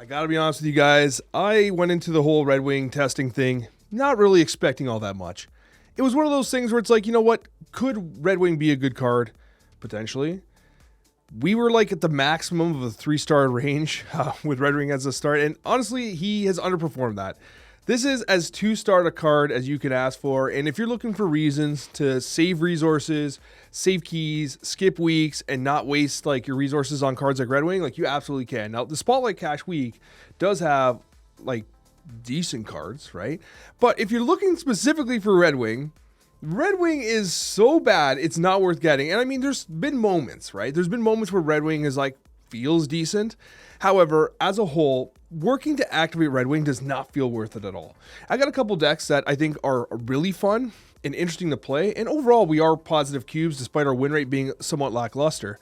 I gotta be honest with you guys, I went into the whole Redwing testing thing not really expecting all that much. It was one of those things where it's like, you know what, could Redwing be a good card? Potentially. We were like at the maximum of a 3-star range with Redwing as a start, and honestly, he has underperformed that. This is as 2-star a card as you could ask for, and if you're looking for reasons to save resources, save keys, skip weeks, and not waste like your resources on cards like Redwing, like you absolutely can. Now, the Spotlight Cash week does have like decent cards, right? But if you're looking specifically for Redwing, Redwing is so bad, it's not worth getting. And I mean, there's been moments, right? There's been moments where Redwing is like, feels decent. However, as a whole, working to activate Redwing does not feel worth it at all. I got a couple decks that I think are really fun and interesting to play. And overall, we are positive cubes despite our win rate being somewhat lackluster.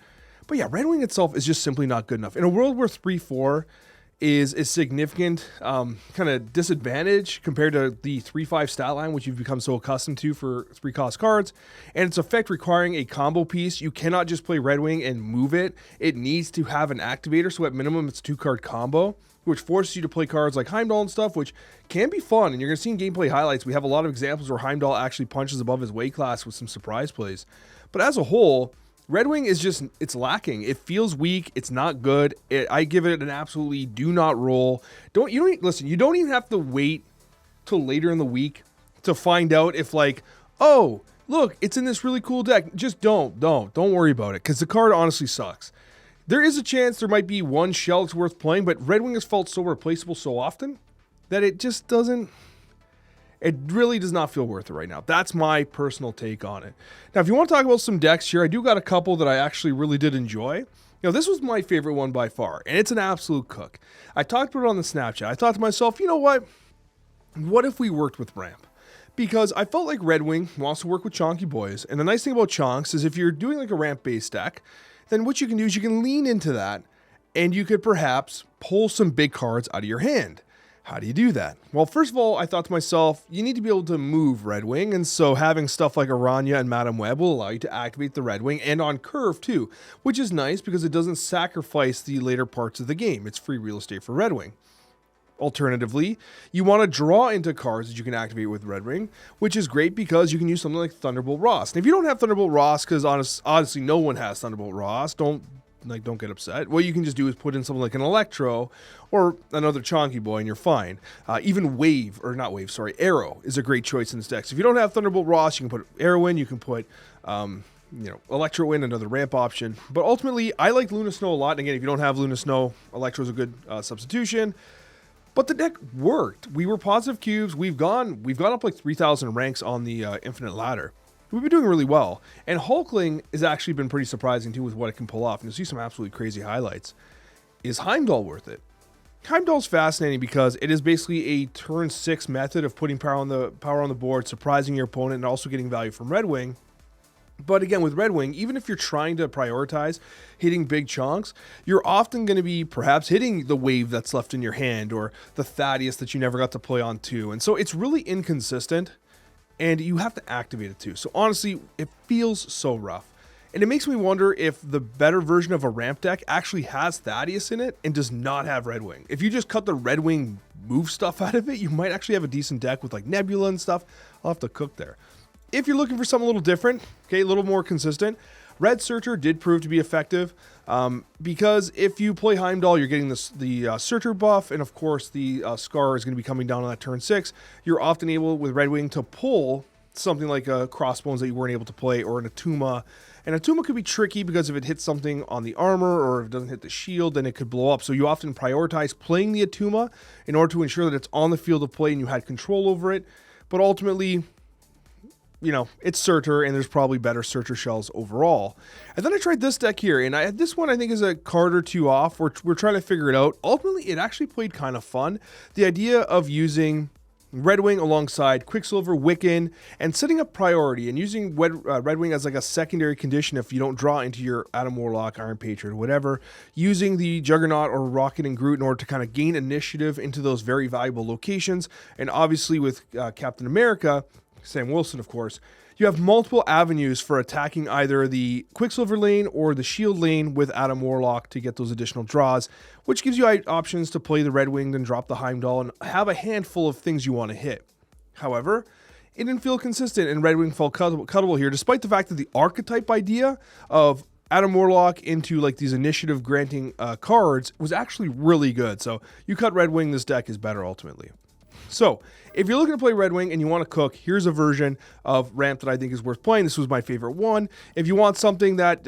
But yeah, Redwing itself is just simply not good enough. In a world where 3-4 is a significant kind of disadvantage compared to the 3-5 stat line, which you've become so accustomed to for 3-cost cards, and its effect requiring a combo piece. You cannot just play Redwing and move it. It needs to have an activator, so at minimum it's a 2-card combo, which forces you to play cards like Heimdall and stuff, which can be fun, and you're going to see in gameplay highlights, we have a lot of examples where Heimdall actually punches above his weight class with some surprise plays. But as a whole, Redwing is just, it's lacking. It feels weak. It's not good. I give it an absolutely do not roll. Listen, you don't even have to wait till later in the week to find out if like, oh, look, it's in this really cool deck. Just don't worry about it because the card honestly sucks. There is a chance there might be one shell that's worth playing, but Redwing has felt so replaceable so often that it just doesn't. It really does not feel worth it right now. That's my personal take on it. Now, if you want to talk about some decks here, I do got a couple that I actually really did enjoy. You know, this was my favorite one by far, and it's an absolute cook. I talked about it on the Snapchat. I thought to myself, you know what? What if we worked with Ramp? Because I felt like Redwing wants to work with chonky boys, and the nice thing about chonks is if you're doing like a Ramp-based deck, then what you can do is you can lean into that, and you could perhaps pull some big cards out of your hand. How do you do that? Well, first of all, I thought to myself, you need to be able to move Redwing, and so having stuff like Aranya and Madame Web will allow you to activate the Redwing, and on curve too, which is nice because it doesn't sacrifice the later parts of the game. It's free real estate for Redwing. Alternatively, you want to draw into cards that you can activate with Redwing, which is great because you can use something like Thunderbolt Ross. And if you don't have Thunderbolt Ross, because honestly no one has Thunderbolt Ross, don't get upset. What you can just do is put in something like an Electro or another chonky boy and you're fine. Even Arrow is a great choice in this deck. So if you don't have Thunderbolt Ross, you can put Arrow in, you can put Electro in, another ramp option. But ultimately, I like Luna Snow a lot. And again, if you don't have Luna Snow, Electro's a good substitution. But the deck worked. We were positive cubes. We've gone up like 3,000 ranks on the Infinite Ladder. We've been doing really well. And Hulkling has actually been pretty surprising too with what it can pull off. And you'll see some absolutely crazy highlights. Is Heimdall worth it? Heimdall's fascinating because it is basically a turn 6 method of putting power on the board, surprising your opponent, and also getting value from Redwing. But again, with Redwing, even if you're trying to prioritize hitting big chunks, you're often going to be perhaps hitting the wave that's left in your hand or the Thaddeus that you never got to play on too. And so it's really inconsistent. And you have to activate it too. So honestly, it feels so rough. And it makes me wonder if the better version of a ramp deck actually has Thaddeus in it and does not have Redwing. If you just cut the Redwing move stuff out of it, you might actually have a decent deck with like Nebula and stuff. I'll have to cook there. If you're looking for something a little different, okay, a little more consistent, Red Surtur did prove to be effective because if you play Heimdall, you're getting the Surtur buff, and of course the Scar is going to be coming down on that turn 6. You're often able with Redwing to pull something like a Crossbones that you weren't able to play, or an Atuma. And Atuma could be tricky because if it hits something on the armor or if it doesn't hit the shield, then it could blow up. So you often prioritize playing the Atuma in order to ensure that it's on the field of play and you had control over it. But ultimately, you know, it's Surtur, and there's probably better Surtur shells overall. And then I tried this deck here, and this one I think is a card or two off. We're trying to figure it out. Ultimately, it actually played kind of fun. The idea of using Redwing alongside Quicksilver, Wiccan, and setting up priority, and using Redwing as like a secondary condition if you don't draw into your Adam Warlock, Iron Patriot, whatever. Using the Juggernaut or Rocket and Groot in order to kind of gain initiative into those very valuable locations. And obviously with Captain America, Sam Wilson, of course, You have multiple avenues for attacking either the Quicksilver lane or the Shield lane with Adam Warlock to get those additional draws, which gives you options to play the Redwing, then drop the Heimdall, and have a handful of things you want to hit. However, it didn't feel consistent, and Redwing felt cuttable here, despite the fact that the archetype idea of Adam Warlock into like these initiative granting cards was actually really good. So you cut Redwing, this deck is better ultimately. So, if you're looking to play Redwing and you want to cook, here's a version of Ramp that I think is worth playing. This was my favorite one. If you want something that,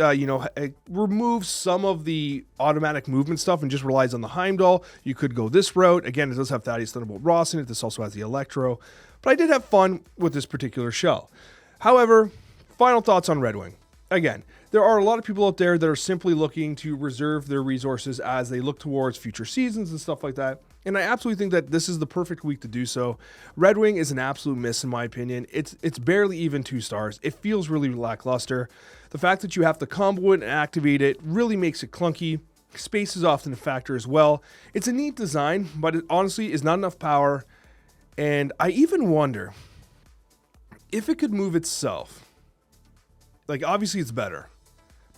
removes some of the automatic movement stuff and just relies on the Heimdall, you could go this route. Again, it does have Thaddeus Thunderbolt Ross in it. This also has the Electro. But I did have fun with this particular shell. However, final thoughts on Redwing. Again, there are a lot of people out there that are simply looking to reserve their resources as they look towards future seasons and stuff like that. And I absolutely think that this is the perfect week to do so. Redwing is an absolute miss in my opinion. It's barely even 2 stars. It feels really lackluster. The fact that you have to combo it and activate it really makes it clunky. Space is often a factor as well. It's a neat design, but it honestly is not enough power. And I even wonder if it could move itself. Like, obviously it's better.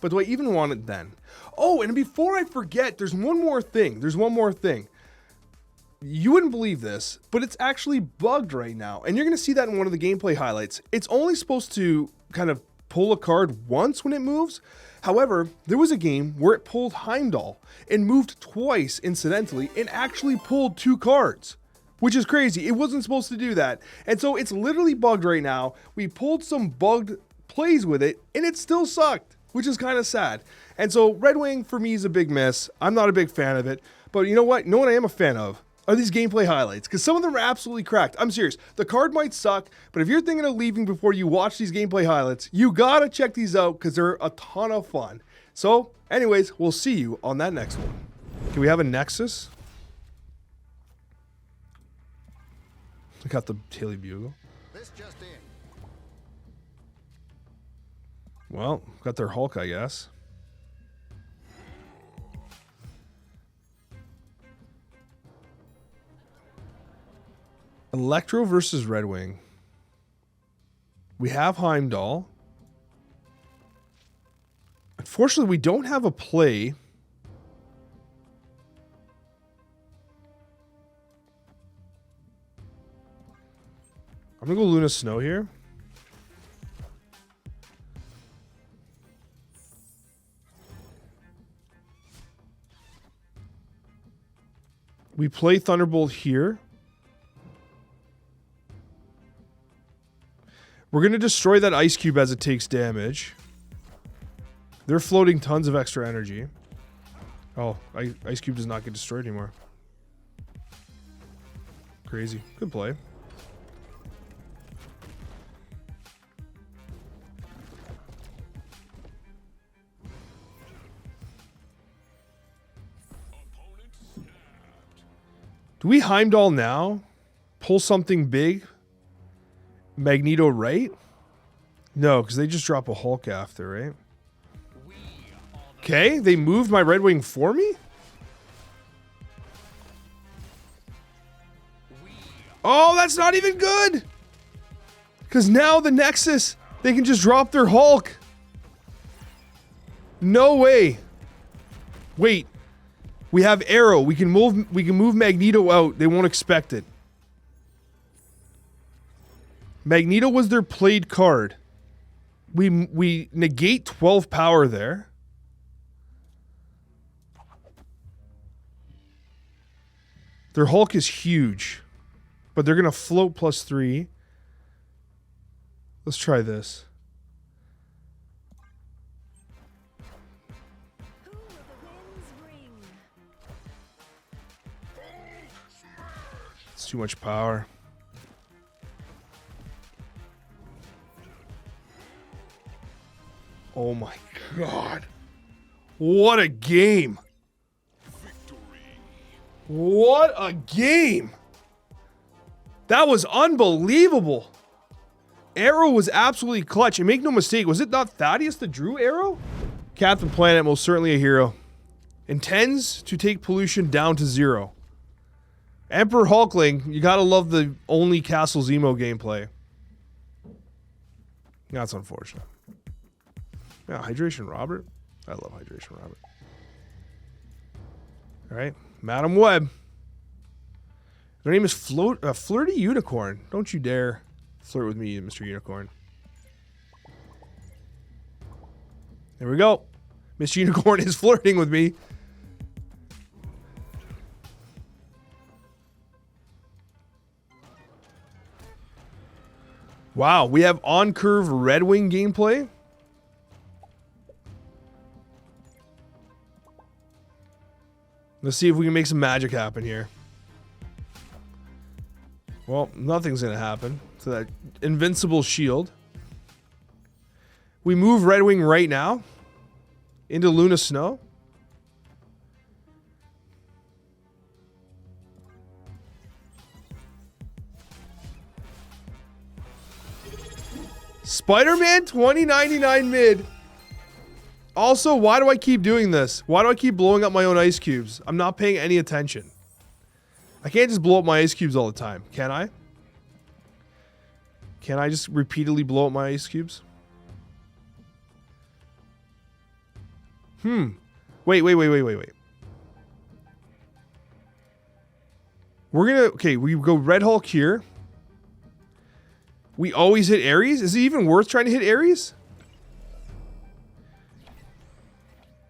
But do I even want it then? Oh, and before I forget, there's one more thing. You wouldn't believe this, but it's actually bugged right now. And you're going to see that in one of the gameplay highlights. It's only supposed to kind of pull a card once when it moves. However, there was a game where it pulled Heimdall and moved twice incidentally and actually pulled 2 cards, which is crazy. It wasn't supposed to do that. And so it's literally bugged right now. We pulled some bugged plays with it and it still sucked, which is kind of sad. And so Redwing for me is a big miss. I'm not a big fan of it, but you know what? You know what I am a fan of? Are these gameplay highlights, because some of them are absolutely cracked. I'm serious. The card might suck, but if you're thinking of leaving before you watch these gameplay highlights, you gotta check these out because they're a ton of fun. So, anyways, we'll see you on that next one. Can we have a Nexus? I got the Daily Bugle. This just in. Well, got their Hulk, I guess. Electro versus Redwing. We have Heimdall. Unfortunately, we don't have a play. I'm gonna go Luna Snow here. We play Thunderbolt here. We're going to destroy that Ice Cube as it takes damage. They're floating tons of extra energy. Oh, Ice Cube does not get destroyed anymore. Crazy. Good play. Do we Heimdall now? Pull something big? Magneto right? No, because they just drop a Hulk after, right? Okay, they moved my Redwing for me? Oh, that's not even good! Because now the Nexus, they can just drop their Hulk. No way. Wait. We have Arrow. We can move Magneto out. They won't expect it. Magneto was their played card. We negate 12 power there. Their Hulk is huge. But they're going to float +3. Let's try this. It's too much power. Oh my god. What a game. Victory. What a game. That was unbelievable. Arrow was absolutely clutch. And make no mistake, was it not Thaddeus that drew Arrow? Captain Planet, most certainly a hero. Intends to take pollution down to 0. Emperor Hulkling, you gotta love the only Castle Zemo gameplay. That's unfortunate. Yeah, Hydration Robert. I love Hydration Robert. All right, Madam Web. Her name is Flirty Unicorn. Don't you dare flirt with me, Mr. Unicorn. There we go. Mr. Unicorn is flirting with me. Wow, we have on-curve Redwing gameplay. Let's see if we can make some magic happen here. Well, nothing's going to happen to that invincible shield. We move Redwing right now into Luna Snow. Spider-Man 2099 mid. Also, why do I keep doing this? Why do I keep blowing up my own ice cubes? I'm not paying any attention. I can't just blow up my ice cubes all the time, can I? Can I just repeatedly blow up my ice cubes? Wait. We're gonna... Okay, we go Red Hulk here. We always hit Ares? Is it even worth trying to hit Ares?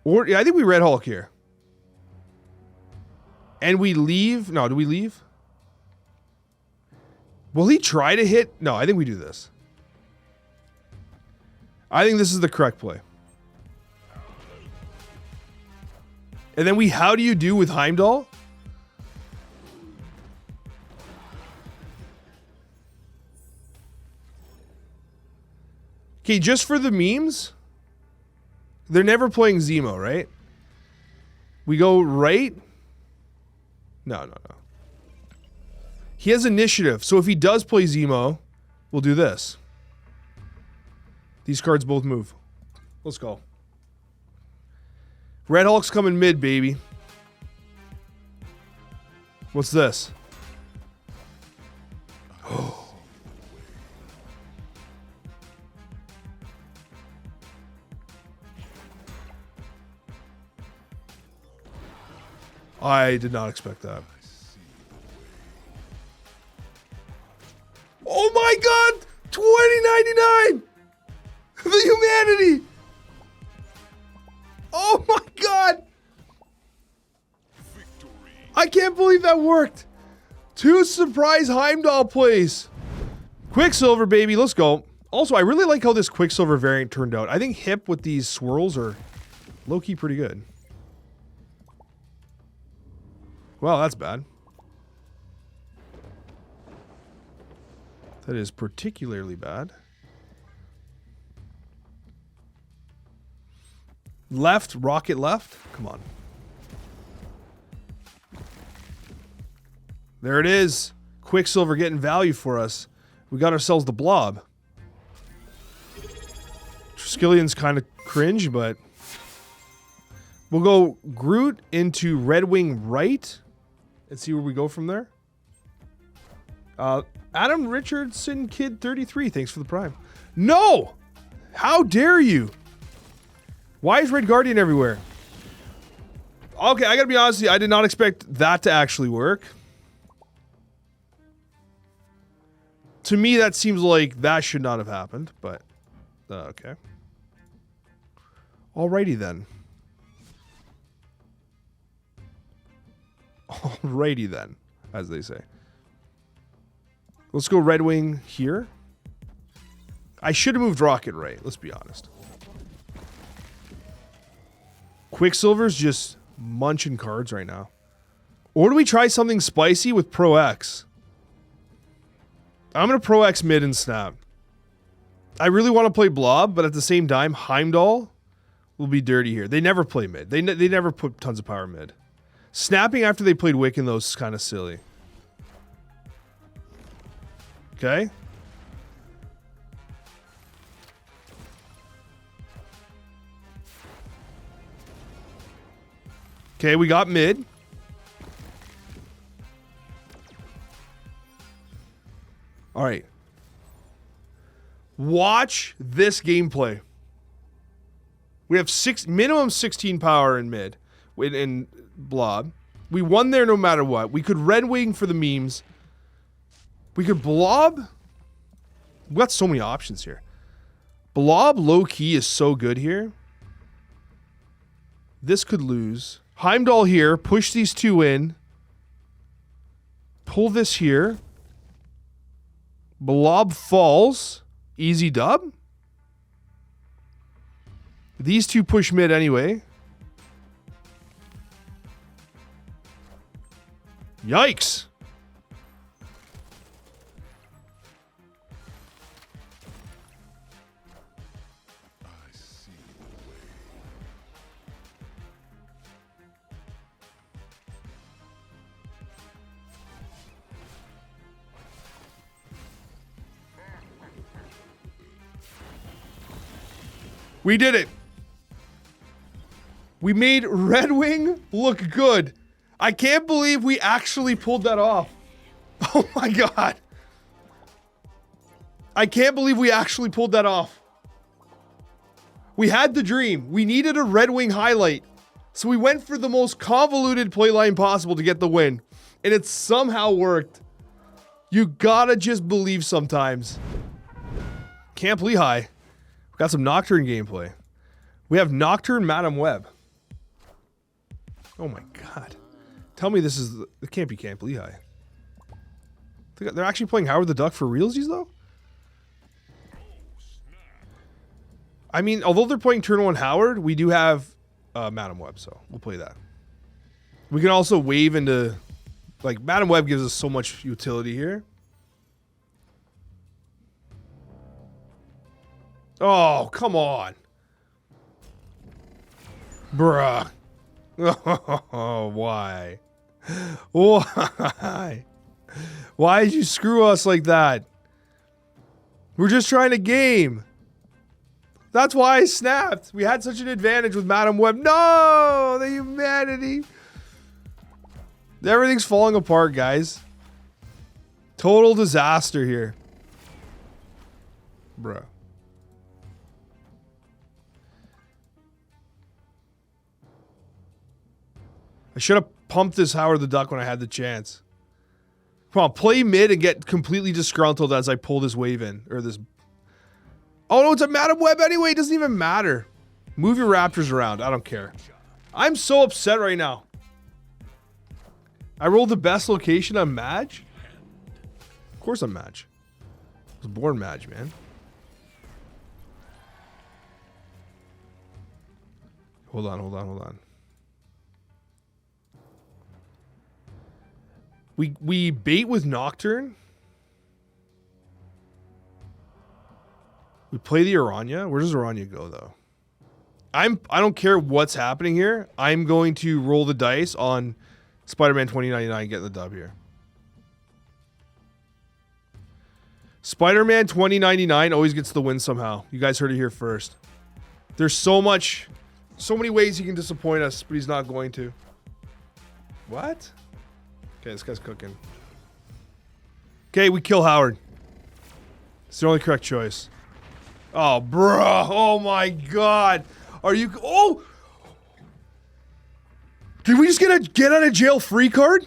Or, yeah, I think we Red Hulk here. And we leave... No, do we leave? Will he try to hit... No, I think we do this. I think this is the correct play. And then we... How do you do with Heimdall? Okay, just for the memes, they're never playing Zemo, right? We go right. No. He has initiative, so if he does play Zemo, we'll do this. These cards both move. Let's go. Red Hulk's coming mid, baby. What's this? Oh. I did not expect that. Oh my god! 2099! The humanity! Oh my god! Victory. I can't believe that worked! 2 surprise Heimdall plays. Quicksilver, baby, let's go. Also, I really like how this Quicksilver variant turned out. I think hip with these swirls are low-key pretty good. Well, that's bad. That is particularly bad. Left, rocket left. Come on. There it is. Quicksilver getting value for us. We got ourselves the blob. Triskelions kind of cringe, but... We'll go Groot into Redwing right. And see where we go from there. Adam Richardson Kid 33, thanks for the prime. No! How dare you? Why is Red Guardian everywhere? Okay, I gotta be honest with you, I did not expect that to actually work. To me, that seems like that should not have happened, but... okay. Alrighty then. Alrighty then, as they say. Let's go Redwing here. I should have moved Rocket right, let's be honest. Quicksilver's just munching cards right now. Or do we try something spicy with Pro X? I'm going to Pro X mid and snap. I really want to play Blob, but at the same time, Heimdall will be dirty here. They never play mid. They never put tons of power mid. Snapping after they played Wiccan, though, is kind of silly. Okay. Okay, we got mid. All right. Watch this gameplay. We have minimum 16 power in mid, in blob. We won there no matter what. We could Redwing for the memes. We could blob. We got so many options here. Blob low key is so good here. This could lose. Heimdall here. Push these two in. Pull this here. Blob falls. Easy dub. These two push mid anyway. Yikes. We did it. We made Redwing look good. I can't believe we actually pulled that off. Oh my god. I can't believe we actually pulled that off. We had the dream. We needed a Redwing highlight. So we went for the most convoluted playline possible to get the win. And it somehow worked. You gotta just believe sometimes. Camp Lehigh. We got some Nocturne gameplay. We have Nocturne Madam Web. Oh my god. Tell me this is... It can't be Camp Lehigh. They're actually playing Howard the Duck for realsies, though? I mean, although they're playing Turn 1 Howard, we do have Madam Web, so we'll play that. We can also wave into... Like, Madam Web gives us so much utility here. Oh, come on. Bruh. Oh, why? Why? Why did you screw us like that? We're just trying to game. That's why I snapped. We had such an advantage with Madam Web. No! The humanity. Everything's falling apart, guys. Total disaster here. Bruh. I should have pumped this Howard the Duck when I had the chance. Come on, play mid and get completely disgruntled as I pull this wave in. Or this... Oh no, it's a Madam Web anyway. It doesn't even matter. Move your Raptors around. I don't care. I'm so upset right now. I rolled the best location on Madge? Of course I'm Madge. I was born Madge, man. Hold on, hold on, hold on. We bait with Nocturne. We play the Aranya. Where does Aranya go though? I don't care what's happening here. I'm going to roll the dice on Spider-Man 2099 getting the dub here. Spider-Man 2099 always gets the win somehow. You guys heard it here first. There's so many ways he can disappoint us, but he's not going to. What? Okay, this guy's cooking. Okay, we kill Howard. It's the only correct choice. Oh, bruh. Oh, my God. Are you... Oh! Did we just get a get out of jail free card?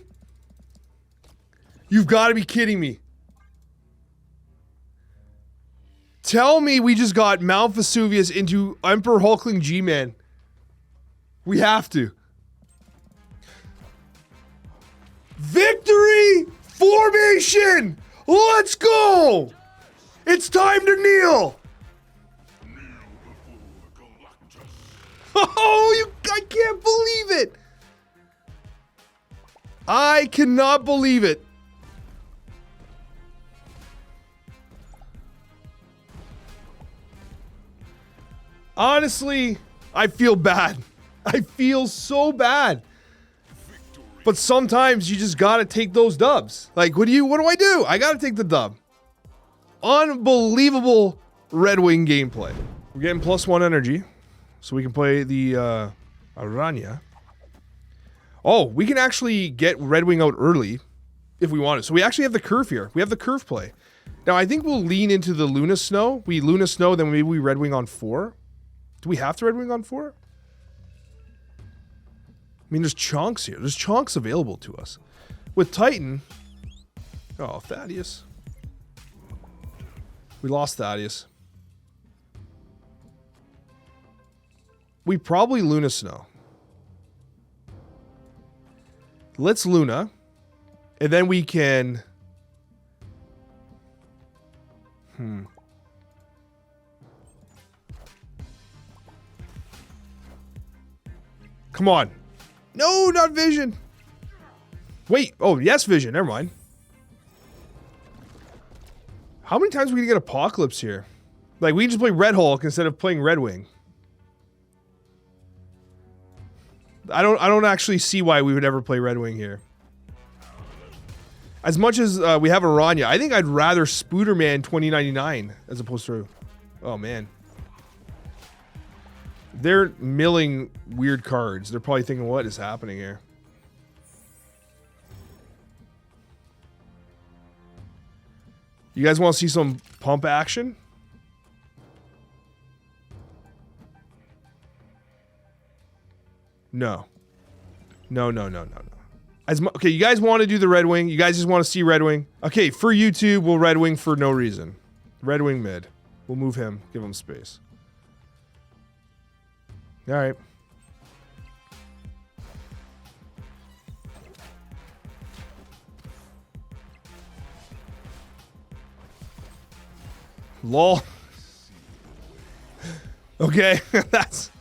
You've got to be kidding me. Tell me we just got Mount Vesuvius into Emperor Hulkling G-Man. We have to. Victory formation! Let's go! It's time to kneel! Oh, I can't believe it! I cannot believe it. Honestly, I feel bad. I feel so bad. But sometimes you just gotta take those dubs. Like, what do I do? I gotta take the dub. Unbelievable Redwing gameplay. We're getting +1 energy, so we can play the Aranya. Oh, we can actually get Redwing out early if we want to. So we actually have the curve here. We have the curve play. Now, I think we'll lean into the Luna Snow. We Luna Snow, then maybe we Redwing on 4. Do we have to Redwing on 4? I mean, there's chunks here. There's chunks available to us. With Titan... Oh, Thaddeus. We lost Thaddeus. We probably Luna Snow. Let's Luna. And then we can... Come on. No, not Vision. Wait. Oh, yes, Vision. Never mind. How many times are we gonna get Apocalypse here? Like, we just play Red Hulk instead of playing Redwing. I don't actually see why we would ever play Redwing here. As much as we have Aranya, I think I'd rather Spooderman 2099 as opposed to... Oh, man. They're milling weird cards. They're probably thinking, what is happening here? You guys want to see some pump action? No. No. Okay, you guys want to do the Redwing? You guys just want to see Redwing? Okay, for YouTube, we'll Redwing for no reason. Redwing mid. We'll move him. Give him space. Alright. Lol. Okay, that's...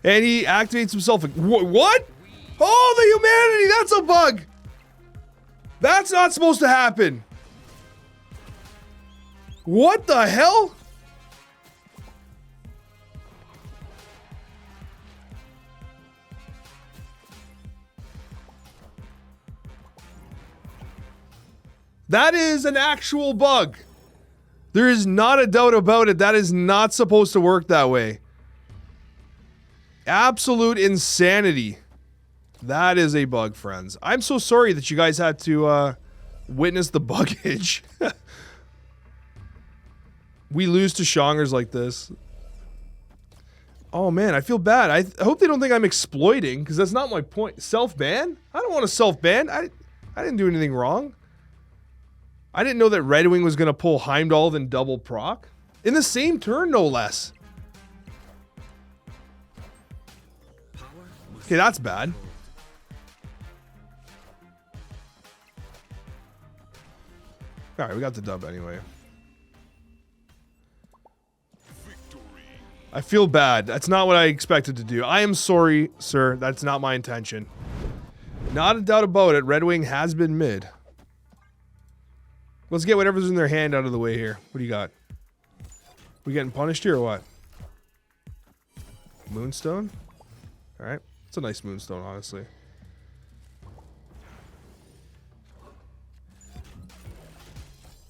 And he activates himself. What? Oh, the humanity! That's a bug! That's not supposed to happen. What the hell? That is an actual bug. There is not a doubt about it. That is not supposed to work that way. Absolute insanity. That is a bug, friends. I'm so sorry that you guys had to witness the buggage. We lose to Shongers like this. Oh man, I feel bad. I hope they don't think I'm exploiting, because that's not my point. Self-ban? I don't want to self-ban. I didn't do anything wrong. I didn't know that Redwing was going to pull Heimdall and double proc. In the same turn, no less. Okay, that's bad. Alright, we got the dub anyway. I feel bad. That's not what I expected to do. I am sorry, sir. That's not my intention. Not a doubt about it. Redwing has been mid. Let's get whatever's in their hand out of the way here. What do you got? We getting punished here or what? Moonstone? Alright. It's a nice moonstone, honestly.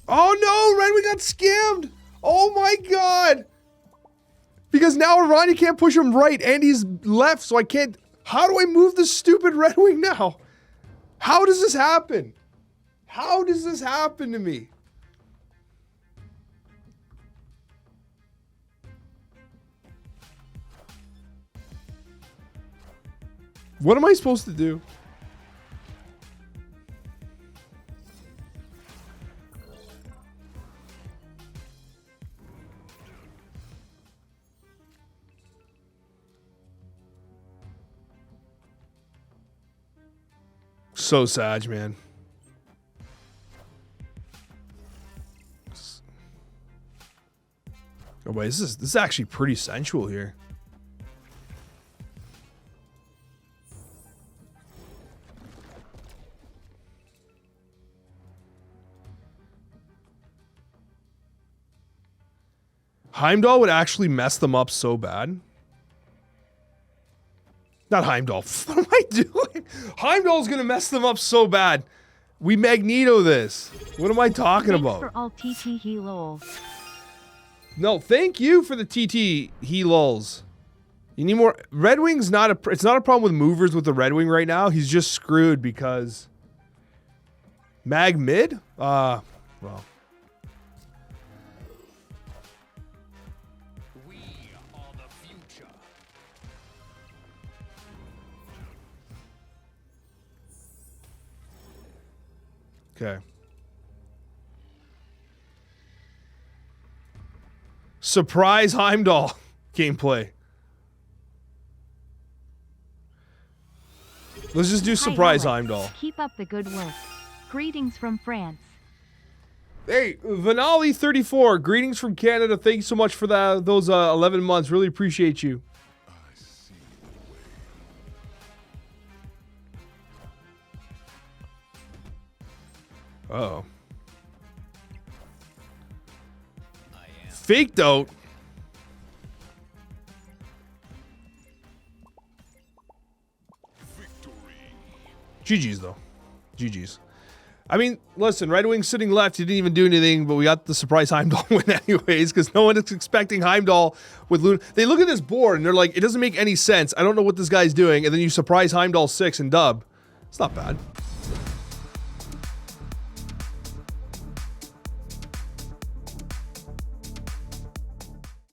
Oh no! Redwing got scammed! Oh my god! Because now Aranya can't push him right and he's left, so I can't... How do I move this stupid Redwing now? How does this happen? How does this happen to me? What am I supposed to do? So sad, man. Oh wait, this is actually pretty sensual here. Heimdall would actually mess them up so bad. Not Heimdall. What am I doing? Heimdall's gonna mess them up so bad. We Magneto this. What am I talking about? For all TT he lols. No, thank you for the TT he lulls. You need more. Redwing's not a. It's not a problem with movers with the Redwing right now. He's just screwed because Mag mid. Well. We are the future. Okay. Surprise Heimdall gameplay. Let's just do surprise Hi, Heimdall. Alex. Keep up the good work. Greetings from France. Hey, Vanali34, greetings from Canada. Thank you so much for those 11 months. Really appreciate you. I see the way. Uh-oh. Faked out. GG's though. GG's. I mean, listen, Redwing sitting left, he didn't even do anything, but we got the surprise Heimdall win anyways, because no one is expecting Heimdall with Luna. They look at this board and they're like, it doesn't make any sense. I don't know what this guy's doing. And then you surprise Heimdall 6 and dub. It's not bad.